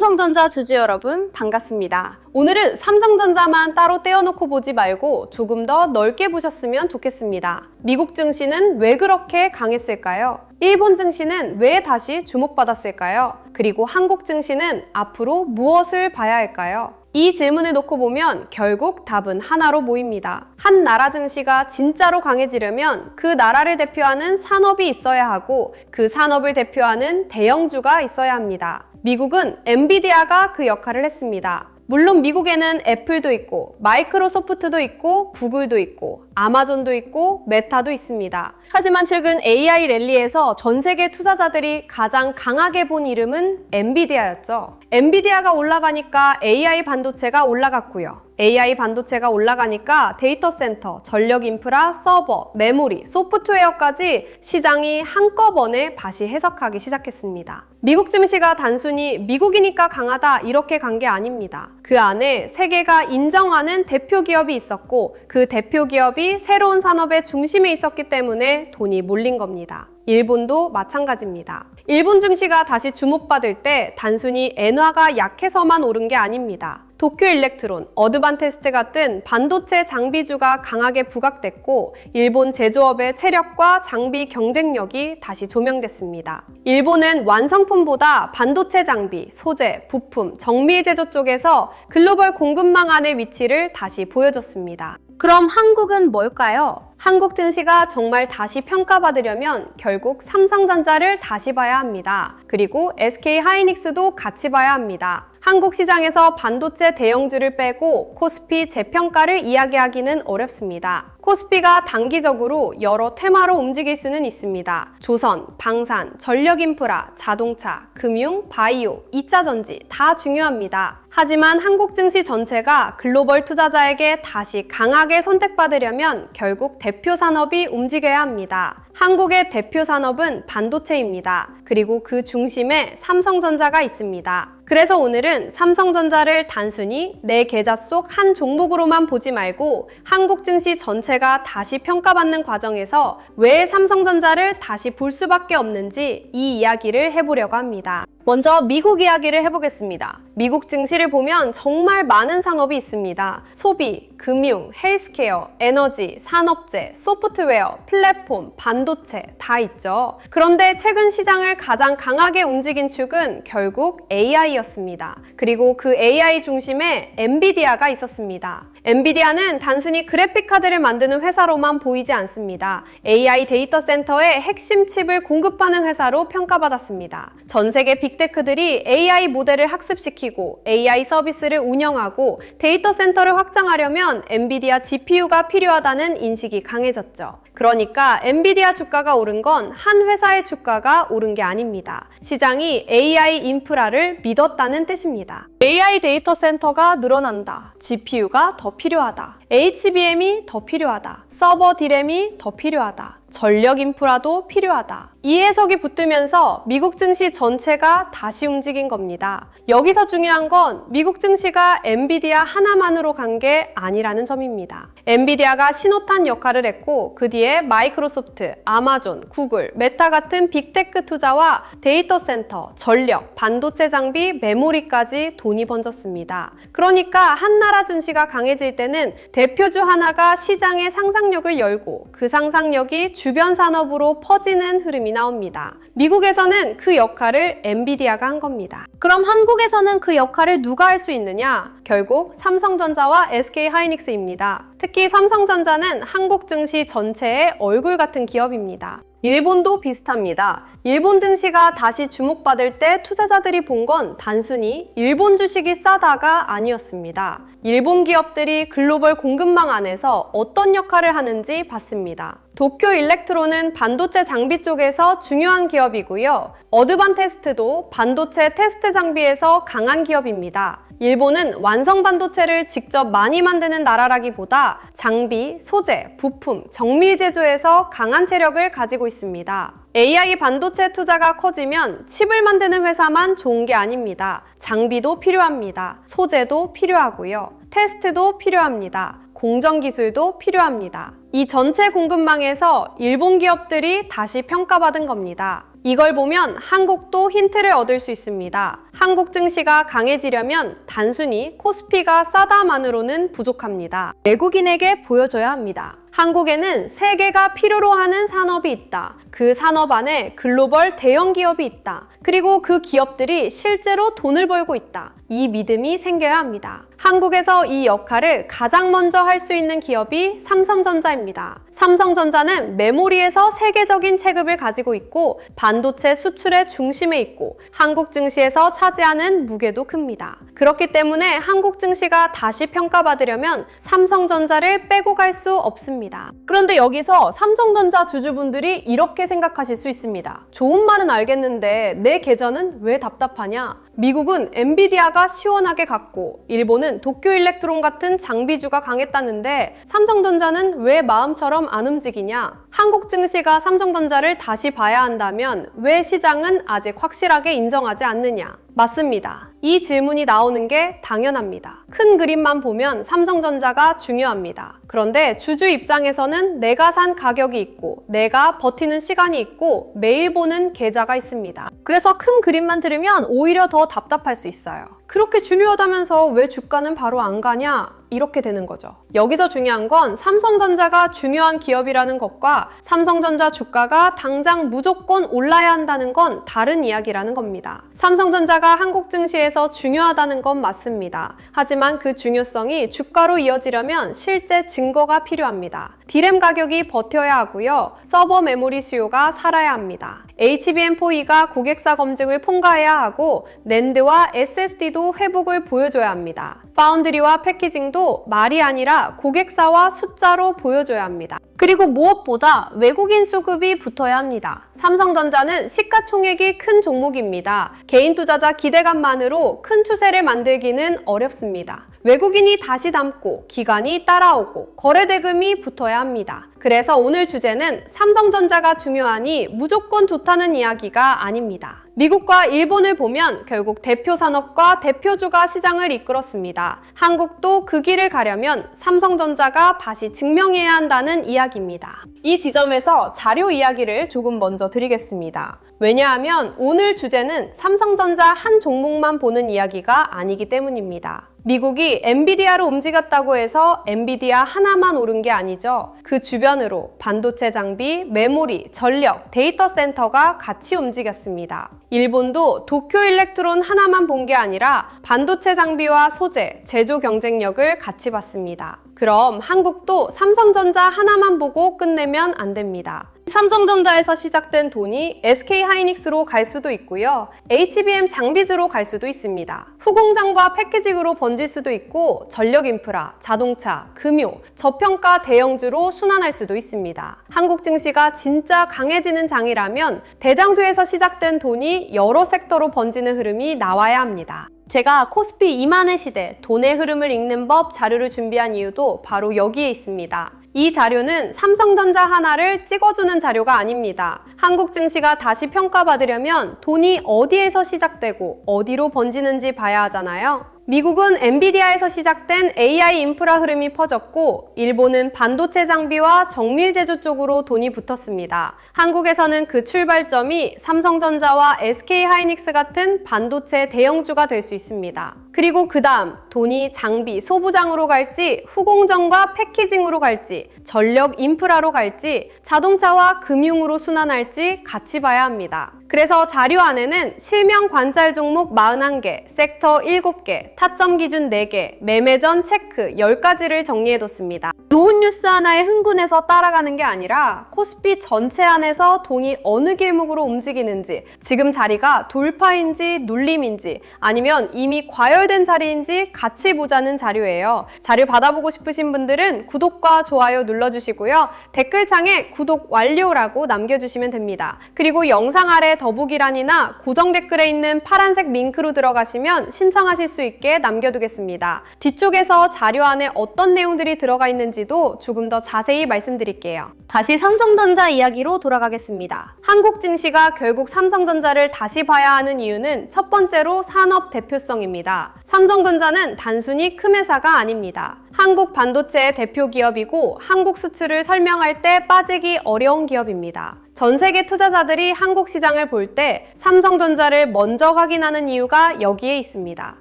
삼성전자 주주 여러분 반갑습니다. 오늘은 삼성전자만 따로 떼어놓고 보지 말고 조금 더 넓게 보셨으면 좋겠습니다. 미국 증시는 왜 그렇게 강했을까요? 일본 증시는 왜 다시 주목받았을까요? 그리고 한국 증시는 앞으로 무엇을 봐야 할까요? 이 질문을 놓고 보면 결국 답은 하나로 보입니다. 한 나라 증시가 진짜로 강해지려면 그 나라를 대표하는 산업이 있어야 하고 그 산업을 대표하는 대형주가 있어야 합니다. 미국은 엔비디아가 그 역할을 했습니다. 물론 미국에는 애플도 있고 마이크로소프트도 있고 구글도 있고 아마존도 있고 메타도 있습니다. 하지만 최근 AI 랠리에서 전 세계 투자자들이 가장 강하게 본 이름은 엔비디아였죠. 엔비디아가 올라가니까 AI 반도체가 올라갔고요. AI 반도체가 올라가니까 데이터 센터, 전력 인프라, 서버, 메모리, 소프트웨어까지 시장이 한꺼번에 다시 해석하기 시작했습니다. 미국 증시가 단순히 미국이니까 강하다 이렇게 간 게 아닙니다. 그 안에 세계가 인정하는 대표 기업이 있었고 그 대표 기업이 새로운 산업의 중심에 있었기 때문에 돈이 몰린 겁니다. 일본도 마찬가지입니다. 일본 증시가 다시 주목받을 때 단순히 엔화가 약해서만 오른 게 아닙니다. 도쿄 일렉트론, 어드반테스트 같은 반도체 장비주가 강하게 부각됐고 일본 제조업의 체력과 장비 경쟁력이 다시 조명됐습니다. 일본은 완성품보다 반도체 장비, 소재, 부품, 정밀 제조 쪽에서 글로벌 공급망 안의 위치를 다시 보여줬습니다. 그럼 한국은 뭘까요? 한국 증시가 정말 다시 평가받으려면 결국 삼성전자를 다시 봐야 합니다. 그리고 SK하이닉스도 같이 봐야 합니다. 한국 시장에서 반도체 대형주를 빼고 코스피 재평가를 이야기하기는 어렵습니다. 코스피가 단기적으로 여러 테마로 움직일 수는 있습니다. 조선, 방산, 전력인프라, 자동차, 금융, 바이오, 2차전지 다 중요합니다. 하지만 한국 증시 전체가 글로벌 투자자에게 다시 강하게 선택받으려면 결국 대표 산업이 움직여야 합니다. 한국의 대표 산업은 반도체입니다. 그리고 그 중심에 삼성전자가 있습니다. 그래서 오늘은 삼성전자를 단순히 내 계좌 속 한 종목으로만 보지 말고 한국 증시 전체가 다시 평가받는 과정에서 왜 삼성전자를 다시 볼 수밖에 없는지 이 이야기를 해보려고 합니다. 먼저 미국 이야기를 해보겠습니다. 미국 증시를 보면 정말 많은 산업이 있습니다. 소비, 금융, 헬스케어, 에너지, 산업재, 소프트웨어, 플랫폼, 반도체 다 있죠. 그런데 최근 시장을 가장 강하게 움직인 축은 결국 AI였습니다. 그리고 그 AI 중심에 엔비디아가 있었습니다. 엔비디아는 단순히 그래픽카드를 만드는 회사로만 보이지 않습니다. AI 데이터 센터의 핵심 칩을 공급하는 회사로 평가받았습니다. 전 세계 빅테크들이 AI 모델을 학습시키고 AI 서비스를 운영하고 데이터 센터를 확장하려면 엔비디아 GPU가 필요하다는 인식이 강해졌죠. 그러니까 엔비디아 주가가 오른 건 한 회사의 주가가 오른 게 아닙니다. 시장이 AI 인프라를 믿었다는 뜻입니다. AI 데이터 센터가 늘어난다. GPU가 더 필요하다. HBM이 더 필요하다. 서버 D램이 더 필요하다. 전력 인프라도 필요하다. 이 해석이 붙으면서 미국 증시 전체가 다시 움직인 겁니다. 여기서 중요한 건 미국 증시가 엔비디아 하나만으로 간 게 아니라는 점입니다. 엔비디아가 신호탄 역할을 했고 그 뒤에 마이크로소프트, 아마존, 구글, 메타 같은 빅테크 투자와 데이터 센터, 전력, 반도체 장비, 메모리까지 돈이 번졌습니다. 그러니까 한 나라 증시가 강해질 때는 대표주 하나가 시장의 상상력을 열고 그 상상력이 주변 산업으로 퍼지는 흐름이 나옵니다. 미국에서는 그 역할을 엔비디아가 한 겁니다. 그럼 한국에서는 그 역할을 누가 할 수 있느냐? 결국 삼성전자와 SK하이닉스입니다. 특히 삼성전자는 한국 증시 전체의 얼굴 같은 기업입니다. 일본도 비슷합니다. 일본 증시가 다시 주목받을 때 투자자들이 본 건 단순히 일본 주식이 싸다가 아니었습니다. 일본 기업들이 글로벌 공급망 안에서 어떤 역할을 하는지 봤습니다. 도쿄 일렉트론은 반도체 장비 쪽에서 중요한 기업이고요. 어드반테스트도 반도체 테스트 장비에서 강한 기업입니다. 일본은 완성 반도체를 직접 많이 만드는 나라라기보다 장비, 소재, 부품, 정밀 제조에서 강한 체력을 가지고 있습니다. AI 반도체 투자가 커지면 칩을 만드는 회사만 좋은 게 아닙니다. 장비도 필요합니다. 소재도 필요하고요. 테스트도 필요합니다. 공정 기술도 필요합니다. 이 전체 공급망에서 일본 기업들이 다시 평가받은 겁니다. 이걸 보면 한국도 힌트를 얻을 수 있습니다. 한국 증시가 강해지려면 단순히 코스피가 싸다만으로는 부족합니다. 외국인에게 보여줘야 합니다. 한국에는 세계가 필요로 하는 산업이 있다. 그 산업 안에 글로벌 대형 기업이 있다. 그리고 그 기업들이 실제로 돈을 벌고 있다. 이 믿음이 생겨야 합니다. 한국에서 이 역할을 가장 먼저 할 수 있는 기업이 삼성전자입니다. 삼성전자는 메모리에서 세계적인 체급을 가지고 있고 반도체 수출의 중심에 있고 한국 증시에서 차지하는 무게도 큽니다. 그렇기 때문에 한국 증시가 다시 평가받으려면 삼성전자를 빼고 갈 수 없습니다. 그런데 여기서 삼성전자 주주분들이 이렇게 생각하실 수 있습니다. 좋은 말은 알겠는데 내 계좌는 왜 답답하냐? 미국은 엔비디아가 시원하게 갔고 일본은 도쿄일렉트론 같은 장비주가 강했다는데 삼성전자는 왜 마음처럼 안 움직이냐? 한국 증시가 삼성전자를 다시 봐야 한다면 왜 시장은 아직 확실하게 인정하지 않느냐? 맞습니다. 이 질문이 나오는 게 당연합니다. 큰 그림만 보면 삼성전자가 중요합니다. 그런데 주주 입장에서는 내가 산 가격이 있고 내가 버티는 시간이 있고 매일 보는 계좌가 있습니다. 그래서 큰 그림만 들으면 오히려 더 답답할 수 있어요. 그렇게 중요하다면서 왜 주가는 바로 안 가냐? 이렇게 되는 거죠. 여기서 중요한 건 삼성전자가 중요한 기업이라는 것과 삼성전자 주가가 당장 무조건 올라야 한다는 건 다른 이야기라는 겁니다. 삼성전자가 한국 증시에서 중요하다는 건 맞습니다. 하지만 그 중요성이 주가로 이어지려면 실제 증거가 필요합니다. D램 가격이 버텨야 하고요. 서버 메모리 수요가 살아야 합니다. HBM4E가 고객사 검증을 통과해야 하고 낸드와 SSD도 회복을 보여줘야 합니다. 파운드리와 패키징도 말이 아니라 고객사와 숫자로 보여줘야 합니다. 그리고 무엇보다 외국인 수급이 붙어야 합니다. 삼성전자는 시가총액이 큰 종목입니다. 개인 투자자 기대감만으로 큰 추세를 만들기는 어렵습니다. 외국인이 다시 담고 기관이 따라오고 거래대금이 붙어야 합니다. 그래서 오늘 주제는 삼성전자가 중요하니 무조건 좋다는 이야기가 아닙니다. 미국과 일본을 보면 결국 대표 산업과 대표주가 시장을 이끌었습니다. 한국도 그 길을 가려면 삼성전자가 다시 증명해야 한다는 이야기입니다. 이 지점에서 자료 이야기를 조금 먼저 드리겠습니다. 왜냐하면 오늘 주제는 삼성전자 한 종목만 보는 이야기가 아니기 때문입니다. 미국이 엔비디아로 움직였다고 해서 엔비디아 하나만 오른 게 아니죠. 그 주변으로 반도체 장비, 메모리, 전력, 데이터 센터가 같이 움직였습니다. 일본도 도쿄일렉트론 하나만 본 게 아니라 반도체 장비와 소재, 제조 경쟁력을 같이 봤습니다. 그럼 한국도 삼성전자 하나만 보고 끝내면 안 됩니다. 삼성전자에서 시작된 돈이 SK하이닉스로 갈 수도 있고요. HBM 장비주로 갈 수도 있습니다. 후공장과 패키징으로 번질 수도 있고 전력 인프라, 자동차, 금융, 저평가 대형주로 순환할 수도 있습니다. 한국 증시가 진짜 강해지는 장이라면 대장주에서 시작된 돈이 여러 섹터로 번지는 흐름이 나와야 합니다. 제가 코스피 2만의 시대, 돈의 흐름을 읽는 법 자료를 준비한 이유도 바로 여기에 있습니다. 이 자료는 삼성전자 하나를 찍어주는 자료가 아닙니다. 한국 증시가 다시 평가받으려면 돈이 어디에서 시작되고 어디로 번지는지 봐야 하잖아요. 미국은 엔비디아에서 시작된 AI 인프라 흐름이 퍼졌고 일본은 반도체 장비와 정밀 제조 쪽으로 돈이 붙었습니다. 한국에서는 그 출발점이 삼성전자와 SK하이닉스 같은 반도체 대형주가 될 수 있습니다. 그리고 그 다음 돈이 장비, 소부장으로 갈지 후공정과 패키징으로 갈지 전력 인프라로 갈지 자동차와 금융으로 순환할지 같이 봐야 합니다. 그래서 자료 안에는 실명 관찰 종목 41개, 섹터 7개, 타점 기준 4개, 매매전 체크 10가지를 정리해뒀습니다. 좋은 뉴스 하나에 흥분해서 따라가는 게 아니라 코스피 전체 안에서 돈이 어느 길목으로 움직이는지, 지금 자리가 돌파인지 눌림인지 아니면 이미 과열된 자리인지 같이 보자는 자료예요. 자료 받아보고 싶으신 분들은 구독과 좋아요 눌러주시고요. 댓글창에 구독 완료라고 남겨주시면 됩니다. 그리고 영상 아래 더보기란이나 고정 댓글에 있는 파란색 링크로 들어가시면 신청하실 수 있게 남겨두겠습니다. 뒤쪽에서 자료 안에 어떤 내용들이 들어가 있는지도 조금 더 자세히 말씀드릴게요. 다시 삼성전자 이야기로 돌아가겠습니다. 한국 증시가 결국 삼성전자를 다시 봐야 하는 이유는 첫 번째로 산업 대표성입니다. 삼성전자는 단순히 큰 회사가 아닙니다. 한국 반도체의 대표 기업이고 한국 수출을 설명할 때 빠지기 어려운 기업입니다. 전 세계 투자자들이 한국 시장을 볼 때 삼성전자를 먼저 확인하는 이유가 여기에 있습니다.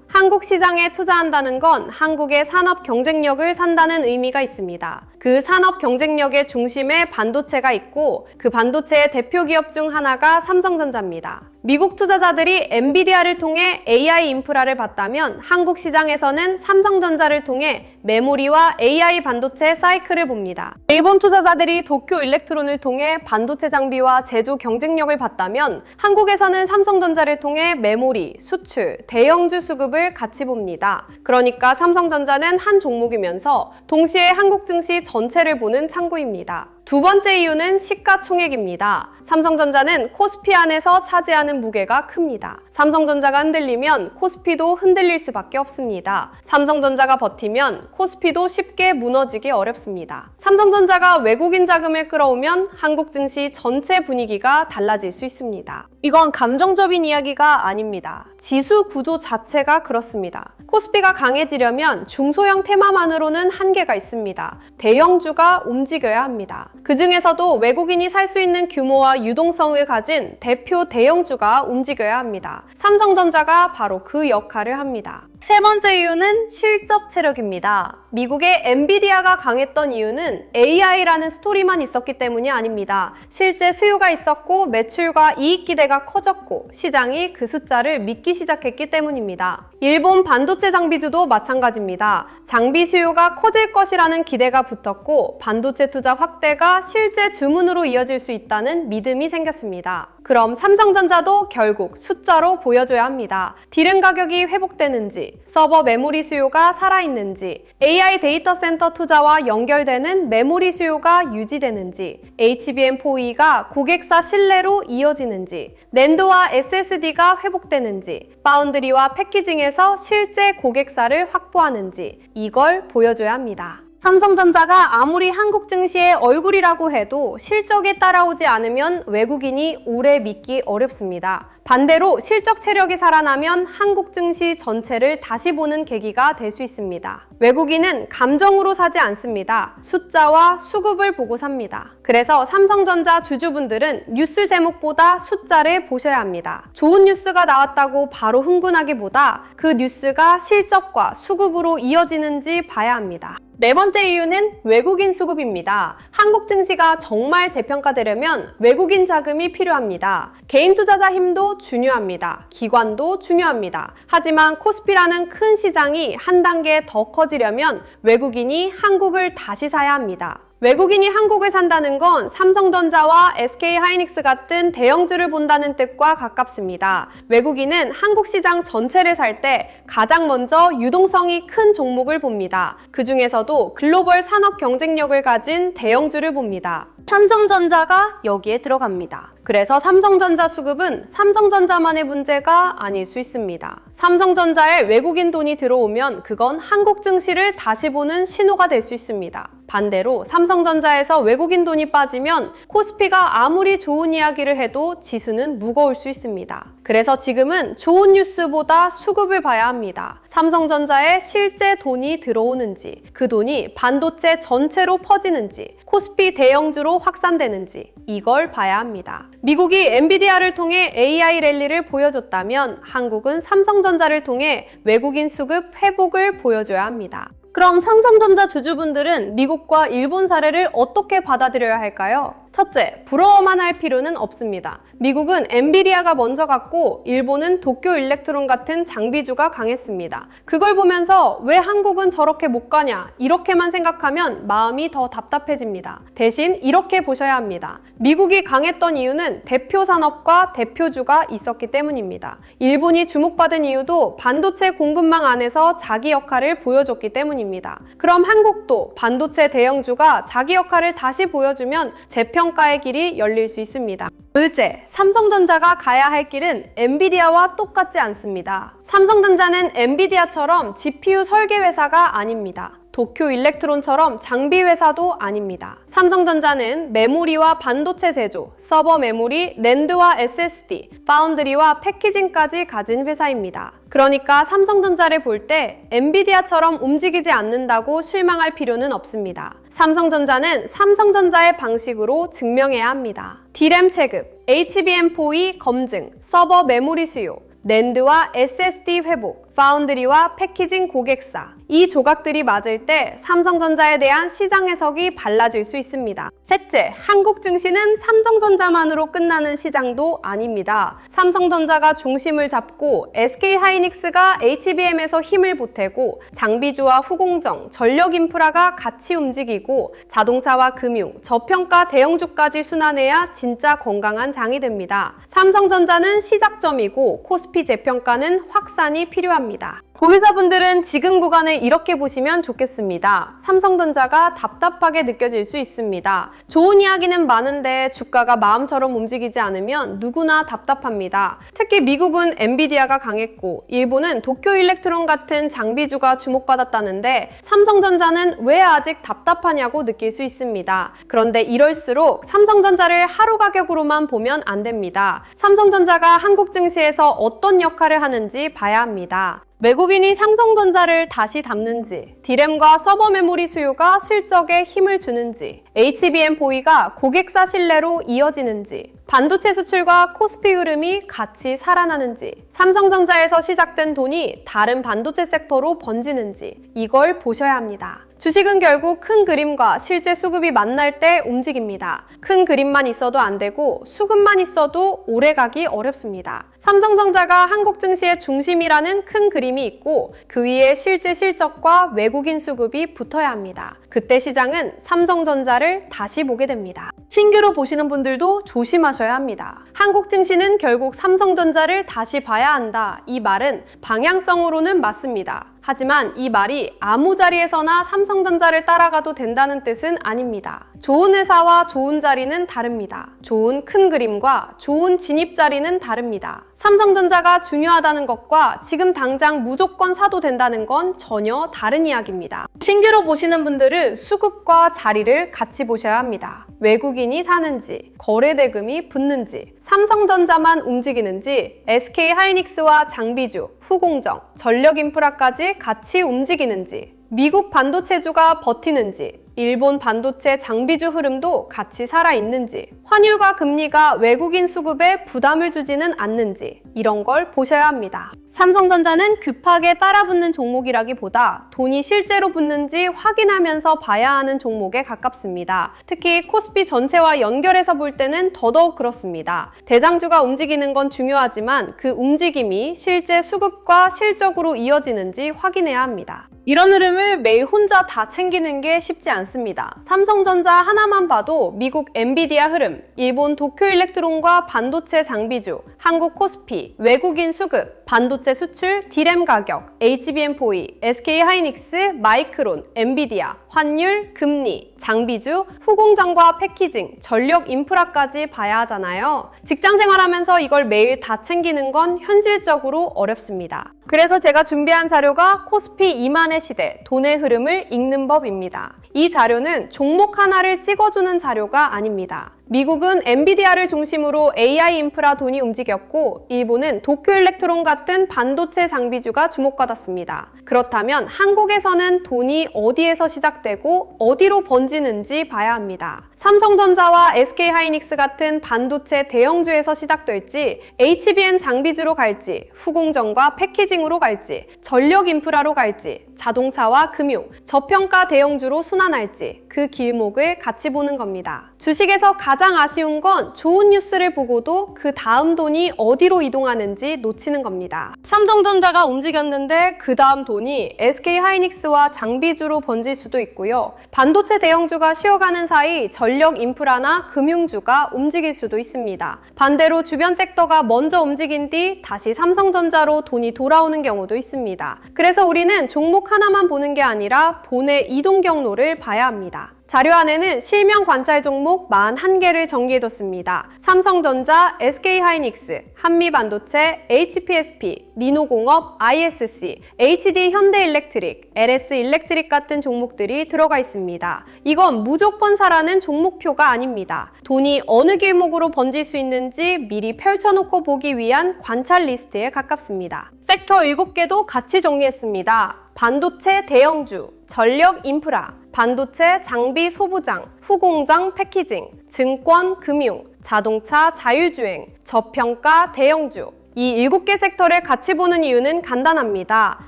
한국 시장에 투자한다는 건 한국의 산업 경쟁력을 산다는 의미가 있습니다. 그 산업 경쟁력의 중심에 반도체가 있고 그 반도체의 대표 기업 중 하나가 삼성전자입니다. 미국 투자자들이 엔비디아를 통해 AI 인프라를 봤다면 한국 시장에서는 삼성전자를 통해 메모리와 AI 반도체 사이클을 봅니다. 일본 투자자들이 도쿄 일렉트론을 통해 반도체 장비와 제조 경쟁력을 봤다면 한국에서는 삼성전자를 통해 메모리, 수출, 대형주 수급을 같이 봅니다. 그러니까 삼성전자는 한 종목이면서 동시에 한국 증시 전체를 보는 창구입니다. 두 번째 이유는 시가총액입니다. 삼성전자는 코스피 안에서 차지하는 무게가 큽니다. 삼성전자가 흔들리면 코스피도 흔들릴 수밖에 없습니다. 삼성전자가 버티면 코스피도 쉽게 무너지기 어렵습니다. 삼성전자가 외국인 자금을 끌어오면 한국 증시 전체 분위기가 달라질 수 있습니다. 이건 감정적인 이야기가 아닙니다. 지수 구조 자체가 그렇습니다. 코스피가 강해지려면 중소형 테마만으로는 한계가 있습니다. 대형주가 움직여야 합니다. 그 중에서도 외국인이 살 수 있는 규모와 유동성을 가진 대표 대형주가 움직여야 합니다. 삼성전자가 바로 그 역할을 합니다. 세 번째 이유는 실적 체력입니다. 미국의 엔비디아가 강했던 이유는 AI라는 스토리만 있었기 때문이 아닙니다. 실제 수요가 있었고 매출과 이익 기대가 커졌고 시장이 그 숫자를 믿기 시작했기 때문입니다. 일본 반도체 장비주도 마찬가지입니다. 장비 수요가 커질 것이라는 기대가 붙었고 반도체 투자 확대가 실제 주문으로 이어질 수 있다는 믿음이 생겼습니다. 그럼 삼성전자도 결국 숫자로 보여줘야 합니다. 디램 가격이 회복되는지, 서버 메모리 수요가 살아있는지, AI 데이터 센터 투자와 연결되는 메모리 수요가 유지되는지, HBM4E가 고객사 신뢰로 이어지는지, 낸드와 SSD가 회복되는지, 파운드리와 패키징에서 실제 고객사를 확보하는지 이걸 보여줘야 합니다. 삼성전자가 아무리 한국 증시의 얼굴이라고 해도 실적에 따라오지 않으면 외국인이 오래 믿기 어렵습니다. 반대로 실적 체력이 살아나면 한국 증시 전체를 다시 보는 계기가 될 수 있습니다. 외국인은 감정으로 사지 않습니다. 숫자와 수급을 보고 삽니다. 그래서 삼성전자 주주분들은 뉴스 제목보다 숫자를 보셔야 합니다. 좋은 뉴스가 나왔다고 바로 흥분하기보다 그 뉴스가 실적과 수급으로 이어지는지 봐야 합니다. 네 번째 이유는 외국인 수급입니다. 한국 증시가 정말 재평가되려면 외국인 자금이 필요합니다. 개인 투자자 힘도 중요합니다. 기관도 중요합니다. 하지만 코스피라는 큰 시장이 한 단계 더 커지려면 외국인이 한국을 다시 사야 합니다. 외국인이 한국을 산다는 건 삼성전자와 SK하이닉스 같은 대형주를 본다는 뜻과 가깝습니다. 외국인은 한국 시장 전체를 살 때 가장 먼저 유동성이 큰 종목을 봅니다. 그 중에서도 글로벌 산업 경쟁력을 가진 대형주를 봅니다. 삼성전자가 여기에 들어갑니다. 그래서 삼성전자 수급은 삼성전자만의 문제가 아닐 수 있습니다. 삼성전자에 외국인 돈이 들어오면 그건 한국 증시를 다시 보는 신호가 될 수 있습니다. 반대로 삼성전자에서 외국인 돈이 빠지면 코스피가 아무리 좋은 이야기를 해도 지수는 무거울 수 있습니다. 그래서 지금은 좋은 뉴스보다 수급을 봐야 합니다. 삼성전자에 실제 돈이 들어오는지, 그 돈이 반도체 전체로 퍼지는지, 코스피 대형주로 확산되는지 이걸 봐야 합니다. 미국이 엔비디아를 통해 AI 랠리를 보여줬다면 한국은 삼성전자를 통해 외국인 수급 회복을 보여줘야 합니다. 그럼 삼성전자 주주분들은 미국과 일본 사례를 어떻게 받아들여야 할까요? 첫째, 부러워만 할 필요는 없습니다. 미국은 엔비디아가 먼저 갔고 일본은 도쿄 일렉트론 같은 장비주가 강했습니다. 그걸 보면서 왜 한국은 저렇게 못 가냐 이렇게만 생각하면 마음이 더 답답해집니다. 대신 이렇게 보셔야 합니다. 미국이 강했던 이유는 대표 산업과 대표주가 있었기 때문입니다. 일본이 주목받은 이유도 반도체 공급망 안에서 자기 역할을 보여줬기 때문입니다. 그럼 한국도 반도체 대형주가 자기 역할을 다시 보여주면 재평가의 길이 열릴 수 있습니다. 둘째, 삼성전자가 가야 할 길은 엔비디아와 똑같지 않습니다. 삼성전자는 엔비디아처럼 GPU 설계 회사가 아닙니다. 도쿄일렉트론처럼 장비 회사도 아닙니다. 삼성전자는 메모리와 반도체 제조, 서버 메모리, 낸드와 SSD, 파운드리와 패키징까지 가진 회사입니다. 그러니까 삼성전자를 볼 때 엔비디아처럼 움직이지 않는다고 실망할 필요는 없습니다. 삼성전자는 삼성전자의 방식으로 증명해야 합니다. D램 체급, HBM4E 검증, 서버 메모리 수요, 낸드와 SSD 회복, 파운드리와 패키징 고객사, 이 조각들이 맞을 때 삼성전자에 대한 시장 해석이 달라질 수 있습니다. 셋째, 한국 증시는 삼성전자만으로 끝나는 시장도 아닙니다. 삼성전자가 중심을 잡고 SK하이닉스가 HBM에서 힘을 보태고 장비주와 후공정, 전력 인프라가 같이 움직이고 자동차와 금융, 저평가 대형주까지 순환해야 진짜 건강한 장이 됩니다. 삼성전자는 시작점이고 코스피 재평가는 확산이 필요합니다. 고객사분들은 지금 구간을 이렇게 보시면 좋겠습니다. 삼성전자가 답답하게 느껴질 수 있습니다. 좋은 이야기는 많은데 주가가 마음처럼 움직이지 않으면 누구나 답답합니다. 특히 미국은 엔비디아가 강했고 일본은 도쿄일렉트론 같은 장비주가 주목받았다는데 삼성전자는 왜 아직 답답하냐고 느낄 수 있습니다. 그런데 이럴수록 삼성전자를 하루 가격으로만 보면 안 됩니다. 삼성전자가 한국 증시에서 어떤 역할을 하는지 봐야 합니다. 외국인이 삼성전자를 다시 담는지, D램과 서버 메모리 수요가 실적에 힘을 주는지, HBM4E가 고객사 신뢰로 이어지는지, 반도체 수출과 코스피 흐름이 같이 살아나는지, 삼성전자에서 시작된 돈이 다른 반도체 섹터로 번지는지 이걸 보셔야 합니다. 주식은 결국 큰 그림과 실제 수급이 만날 때 움직입니다. 큰 그림만 있어도 안 되고 수급만 있어도 오래 가기 어렵습니다. 삼성전자가 한국 증시의 중심이라는 큰 그림이 있고 그 위에 실제 실적과 외국인 수급이 붙어야 합니다. 그때 시장은 삼성전자를 다시 보게 됩니다. 신규로 보시는 분들도 조심하셔야 합니다. 한국 증시는 결국 삼성전자를 다시 봐야 한다. 이 말은 방향성으로는 맞습니다. 하지만 이 말이 아무 자리에서나 삼성전자를 따라가도 된다는 뜻은 아닙니다. 좋은 회사와 좋은 자리는 다릅니다. 좋은 큰 그림과 좋은 진입 자리는 다릅니다. 삼성전자가 중요하다는 것과 지금 당장 무조건 사도 된다는 건 전혀 다른 이야기입니다. 신규로 보시는 분들은 수급과 자리를 같이 보셔야 합니다. 외국인이 사는지, 거래대금이 붙는지, 삼성전자만 움직이는지, SK하이닉스와 장비주, 후공정, 전력인프라까지 같이 움직이는지, 미국 반도체주가 버티는지, 일본 반도체 장비주 흐름도 같이 살아있는지, 환율과 금리가 외국인 수급에 부담을 주지는 않는지 이런 걸 보셔야 합니다. 삼성전자는 급하게 따라붙는 종목이라기보다 돈이 실제로 붙는지 확인하면서 봐야 하는 종목에 가깝습니다. 특히 코스피 전체와 연결해서 볼 때는 더더욱 그렇습니다. 대장주가 움직이는 건 중요하지만 그 움직임이 실제 수급과 실적으로 이어지는지 확인해야 합니다. 이런 흐름을 매일 혼자 다 챙기는 게 쉽지 않습니다. 삼성전자 하나만 봐도 미국 엔비디아 흐름, 일본 도쿄일렉트론과 반도체 장비주, 한국 코스피, 외국인 수급, 반도체 수출, D램 가격, HBM4E, SK하이닉스, 마이크론, 엔비디아, 환율, 금리, 장비주, 후공정과 패키징, 전력 인프라까지 봐야 하잖아요. 직장 생활하면서 이걸 매일 다 챙기는 건 현실적으로 어렵습니다. 그래서 제가 준비한 자료가 코스피 2만의 시대, 돈의 흐름을 읽는 법입니다. 이 자료는 종목 하나를 찍어주는 자료가 아닙니다. 미국은 엔비디아를 중심으로 AI 인프라 돈이 움직였고 일본은 도쿄일렉트론 같은 반도체 장비주가 주목받았습니다. 그렇다면 한국에서는 돈이 어디에서 시작되고 어디로 번지는지 봐야 합니다. 삼성전자와 SK하이닉스 같은 반도체 대형주에서 시작될지 HBM 장비주로 갈지 후공정과 패키징으로 갈지 전력 인프라로 갈지 자동차와 금융, 저평가 대형주로 순환할지 그 길목을 같이 보는 겁니다. 주식에서 가장 아쉬운 건 좋은 뉴스를 보고도 그 다음 돈이 어디로 이동하는지 놓치는 겁니다. 삼성전자가 움직였는데 그 다음 돈이 SK하이닉스와 장비주로 번질 수도 있고요. 반도체 대형주가 쉬어가는 사이 전력 인프라나 금융주가 움직일 수도 있습니다. 반대로 주변 섹터가 먼저 움직인 뒤 다시 삼성전자로 돈이 돌아오는 경우도 있습니다. 그래서 우리는 종목 하나만 보는 게 아니라 본의 이동 경로를 봐야 합니다. 자료 안에는 실명 관찰 종목 41개를 정리해뒀습니다. 삼성전자, SK하이닉스, 한미반도체, HPSP, 리노공업, ISC, HD현대일렉트릭, LS일렉트릭 같은 종목들이 들어가 있습니다. 이건 무조건 사라는 종목표가 아닙니다. 돈이 어느 길목으로 번질 수 있는지 미리 펼쳐놓고 보기 위한 관찰 리스트에 가깝습니다. 섹터 7개도 같이 정리했습니다. 반도체 대형주, 전력 인프라, 반도체 장비 소부장, 후공장 패키징, 증권 금융, 자동차 자율주행, 저평가 대형주. 이 7개 섹터를 같이 보는 이유는 간단합니다.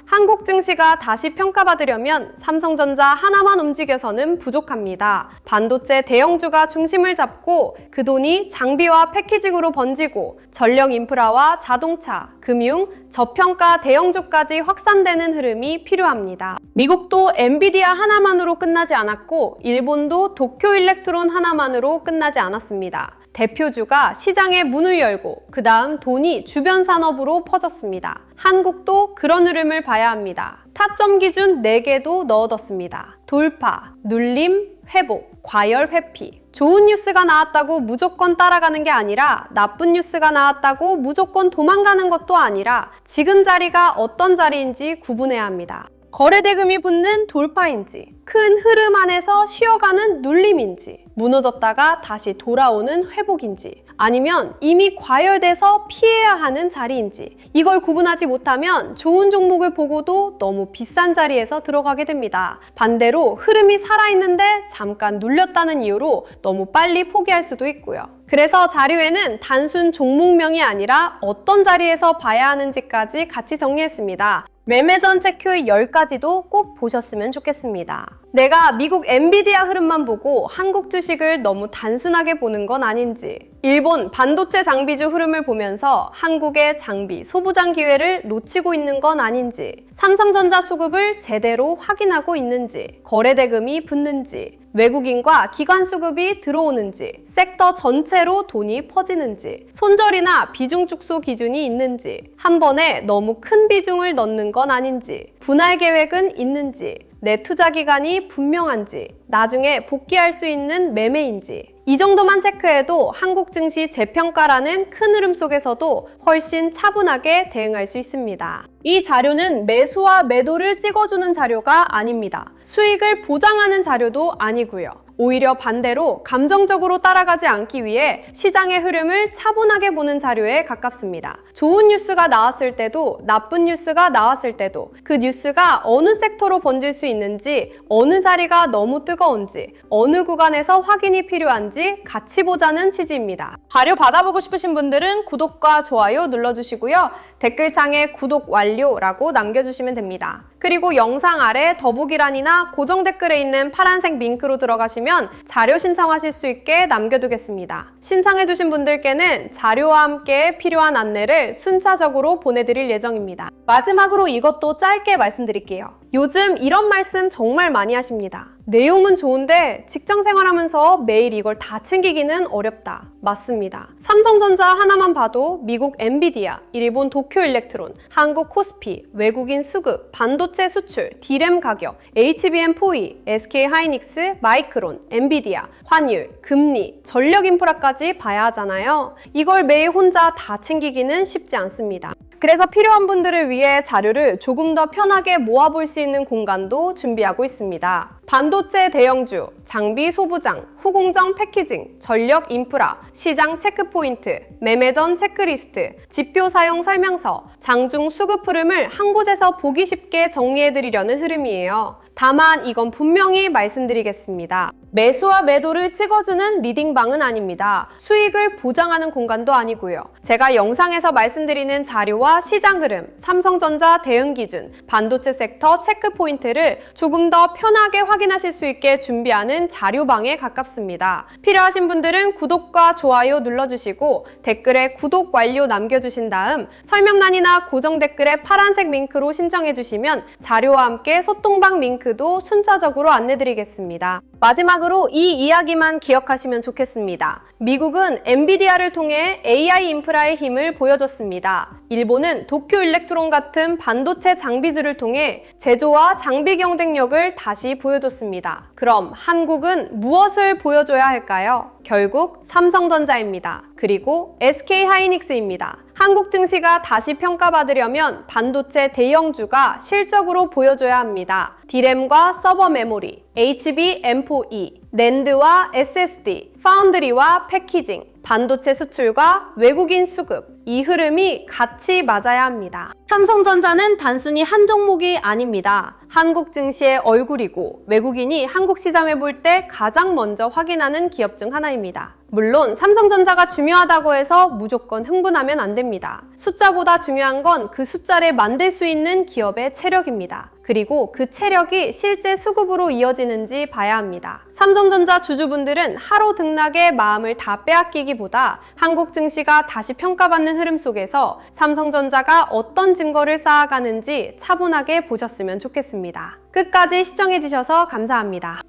한국 증시가 다시 평가받으려면 삼성전자 하나만 움직여서는 부족합니다. 반도체 대형주가 중심을 잡고 그 돈이 장비와 패키징으로 번지고 전력 인프라와 자동차, 금융, 저평가 대형주까지 확산되는 흐름이 필요합니다. 미국도 엔비디아 하나만으로 끝나지 않았고 일본도 도쿄 일렉트론 하나만으로 끝나지 않았습니다. 대표주가 시장의 문을 열고 그 다음 돈이 주변 산업으로 퍼졌습니다. 한국도 그런 흐름을 봐야 합니다. 타점 기준 4개도 넣어뒀습니다. 돌파, 눌림, 회복, 과열 회피. 좋은 뉴스가 나왔다고 무조건 따라가는 게 아니라 나쁜 뉴스가 나왔다고 무조건 도망가는 것도 아니라 지금 자리가 어떤 자리인지 구분해야 합니다. 거래대금이 붙는 돌파인지, 큰 흐름 안에서 쉬어가는 눌림인지, 무너졌다가 다시 돌아오는 회복인지, 아니면 이미 과열돼서 피해야 하는 자리인지, 이걸 구분하지 못하면 좋은 종목을 보고도 너무 비싼 자리에서 들어가게 됩니다. 반대로 흐름이 살아있는데 잠깐 눌렸다는 이유로 너무 빨리 포기할 수도 있고요. 그래서 자료에는 단순 종목명이 아니라 어떤 자리에서 봐야 하는지까지 같이 정리했습니다. 매매 전 체크 10가지도 꼭 보셨으면 좋겠습니다. 내가 미국 엔비디아 흐름만 보고 한국 주식을 너무 단순하게 보는 건 아닌지, 일본 반도체 장비주 흐름을 보면서 한국의 장비 소부장 기회를 놓치고 있는 건 아닌지, 삼성전자 수급을 제대로 확인하고 있는지, 거래대금이 붙는지, 외국인과 기관 수급이 들어오는지, 섹터 전체로 돈이 퍼지는지, 손절이나 비중 축소 기준이 있는지, 한 번에 너무 큰 비중을 넣는 건 아닌지, 분할 계획은 있는지, 내 투자 기간이 분명한지, 나중에 복귀할 수 있는 매매인지, 이 정도만 체크해도 한국 증시 재평가라는 큰 흐름 속에서도 훨씬 차분하게 대응할 수 있습니다. 이 자료는 매수와 매도를 찍어주는 자료가 아닙니다. 수익을 보장하는 자료도 아니고요. 오히려 반대로 감정적으로 따라가지 않기 위해 시장의 흐름을 차분하게 보는 자료에 가깝습니다. 좋은 뉴스가 나왔을 때도 나쁜 뉴스가 나왔을 때도 그 뉴스가 어느 섹터로 번질 수 있는지, 어느 자리가 너무 뜨거운지, 어느 구간에서 확인이 필요한지 같이 보자는 취지입니다. 자료 받아보고 싶으신 분들은 구독과 좋아요 눌러주시고요. 댓글창에 구독 완료라고 남겨주시면 됩니다. 그리고 영상 아래 더보기란이나 고정 댓글에 있는 파란색 링크로 들어가시면 자료 신청하실 수 있게 남겨두겠습니다. 신청해주신 분들께는 자료와 함께 필요한 안내를 순차적으로 보내드릴 예정입니다. 마지막으로 이것도 짧게 말씀드릴게요. 요즘 이런 말씀 정말 많이 하십니다. 내용은 좋은데 직장 생활하면서 매일 이걸 다 챙기기는 어렵다. 맞습니다. 삼성전자 하나만 봐도 미국 엔비디아, 일본 도쿄 일렉트론, 한국 코스피, 외국인 수급, 반도체 수출, D램 가격, HBM 포위, SK하이닉스, 마이크론, 엔비디아, 환율, 금리, 전력 인프라까지 봐야 하잖아요. 이걸 매일 혼자 다 챙기기는 쉽지 않습니다. 그래서 필요한 분들을 위해 자료를 조금 더 편하게 모아볼 수 있는 공간도 준비하고 있습니다. 반도체 대형주, 장비 소부장, 후공정 패키징, 전력 인프라, 시장 체크포인트, 매매 전 체크리스트, 지표 사용 설명서, 장중 수급 흐름을 한 곳에서 보기 쉽게 정리해드리려는 흐름이에요. 다만 이건 분명히 말씀드리겠습니다. 매수와 매도를 찍어주는 리딩방은 아닙니다. 수익을 보장하는 공간도 아니고요. 제가 영상에서 말씀드리는 자료와 시장 흐름, 삼성전자 대응 기준, 반도체 섹터 체크 포인트를 조금 더 편하게 확인하실 수 있게 준비하는 자료방에 가깝습니다. 필요하신 분들은 구독과 좋아요 눌러주시고 댓글에 구독 완료 남겨주신 다음 설명란이나 고정 댓글에 파란색 링크로 신청해주시면 자료와 함께 소통방 링크도 순차적으로 안내드리겠습니다. 마지막으로 이 이야기만 기억하시면 좋겠습니다. 미국은 엔비디아를 통해 AI 인프라의 힘을 보여줬습니다. 일본은 도쿄 일렉트론 같은 반도체 장비주를 통해 제조와 장비 경쟁력을 다시 보여줬습니다. 그럼 한국은 무엇을 보여줘야 할까요? 결국 삼성전자입니다. 그리고 SK하이닉스입니다. 한국 증시가 다시 평가받으려면 반도체 대형주가 실적으로 보여줘야 합니다. D램과 서버 메모리, HBM4E, 낸드와 SSD, 파운드리와 패키징, 반도체 수출과 외국인 수급, 이 흐름이 같이 맞아야 합니다. 삼성전자는 단순히 한 종목이 아닙니다. 한국 증시의 얼굴이고 외국인이 한국 시장을 볼 때 가장 먼저 확인하는 기업 중 하나입니다. 물론 삼성전자가 중요하다고 해서 무조건 흥분하면 안 됩니다. 숫자보다 중요한 건 그 숫자를 만들 수 있는 기업의 체력입니다. 그리고 그 체력이 실제 수급으로 이어지는지 봐야 합니다. 삼성전자 주주분들은 하루 등락에 마음을 다 빼앗기기보다 한국 증시가 다시 평가받는 흐름 속에서 삼성전자가 어떤 증거를 쌓아가는지 차분하게 보셨으면 좋겠습니다. 끝까지 시청해주셔서 감사합니다.